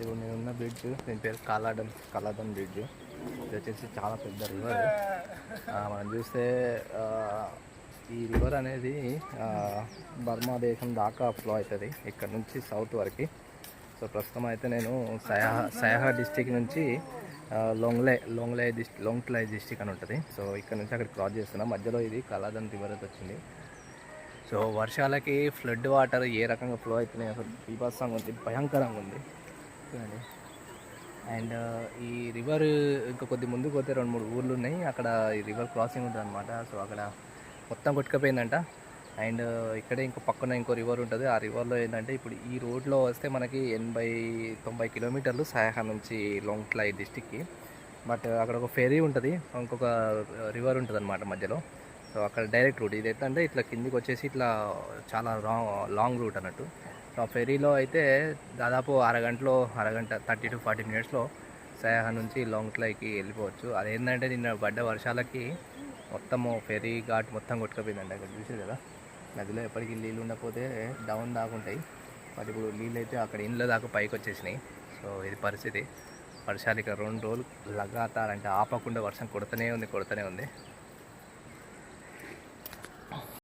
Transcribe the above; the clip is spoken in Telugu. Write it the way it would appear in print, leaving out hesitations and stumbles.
ఇప్పుడు నేనున్న బ్రిడ్జ్ దీని పేరు కాలాదన్ బ్రిడ్జ్. ఇది వచ్చేసి చాలా పెద్ద రివర్. మనం చూస్తే ఈ రివర్ అనేది బర్మా దేశం దాకా ఫ్లో అవుతుంది ఇక్కడ నుంచి సౌత్ వరకు. సో ప్రస్తుతం అయితే నేను సయాహా డిస్టిక్ నుంచి లోంగ్లై డిస్టిక్ అని ఉంటుంది. సో ఇక్కడ నుంచి అక్కడ క్రాస్ చేస్తున్నా. మధ్యలో ఇది కాలాదన్ రివర్ అయితే వచ్చింది. సో వర్షాలకి ఫ్లడ్ వాటర్ ఏ రకంగా ఫ్లో అవుతున్నాయి అసలు బీభత్సంగా ఉంది, భయంకరంగా ఉంది చూడండి. అండ్ ఈ రివర్ ఇంకా కొద్ది ముందుకు పోతే 2-3 ఊర్లు ఉన్నాయి, అక్కడ ఈ రివర్ క్రాసింగ్ ఉంటుంది అనమాట. సో అక్కడ మొత్తం కొట్టుకుపోయిందంట. అండ్ ఇక్కడే ఇంకో పక్కన ఇంకో రివర్ ఉంటుంది. ఆ రివర్లో ఏంటంటే ఇప్పుడు ఈ రోడ్లో వస్తే మనకి 80-90 కిలోమీటర్లు సయాహా నుంచి లోంగ్లై డిస్టిక్కి. బట్ అక్కడ ఒక ఫెరీ ఉంటుంది, ఇంకొక రివర్ ఉంటుంది అనమాట మధ్యలో. సో అక్కడ డైరెక్ట్ రూట్. ఇది ఏంటంటే ఇట్లా కిందికి వచ్చేసి ఇట్లా చాలా లాంగ్ రూట్ అన్నట్టు. సో ఆ ఫెరీలో అయితే దాదాపు అరగంట 30-40 మినిట్స్లో సయాహా నుంచి లోంగ్లైకి వెళ్ళిపోవచ్చు. అదేంటంటే నిన్న పడ్డ వర్షాలకి మొత్తము ఫెరీ ఘాట్ మొత్తం కొట్టుకుపోయిందండి. అక్కడ చూసారు కదా, నదిలో ఎప్పటికీ నీళ్ళు ఉండకపోతే డౌన్ దాకా ఉంటాయి. బట్ ఇప్పుడు నీళ్ళు అయితే అక్కడ ఇండ్ల దాకా పైకి వచ్చేసినాయి. సో ఇది పరిస్థితి. వర్షాలు ఇక 2 రోజులు లగాతార్ అంటే ఆపకుండా వర్షం కొడుతూనే ఉంది.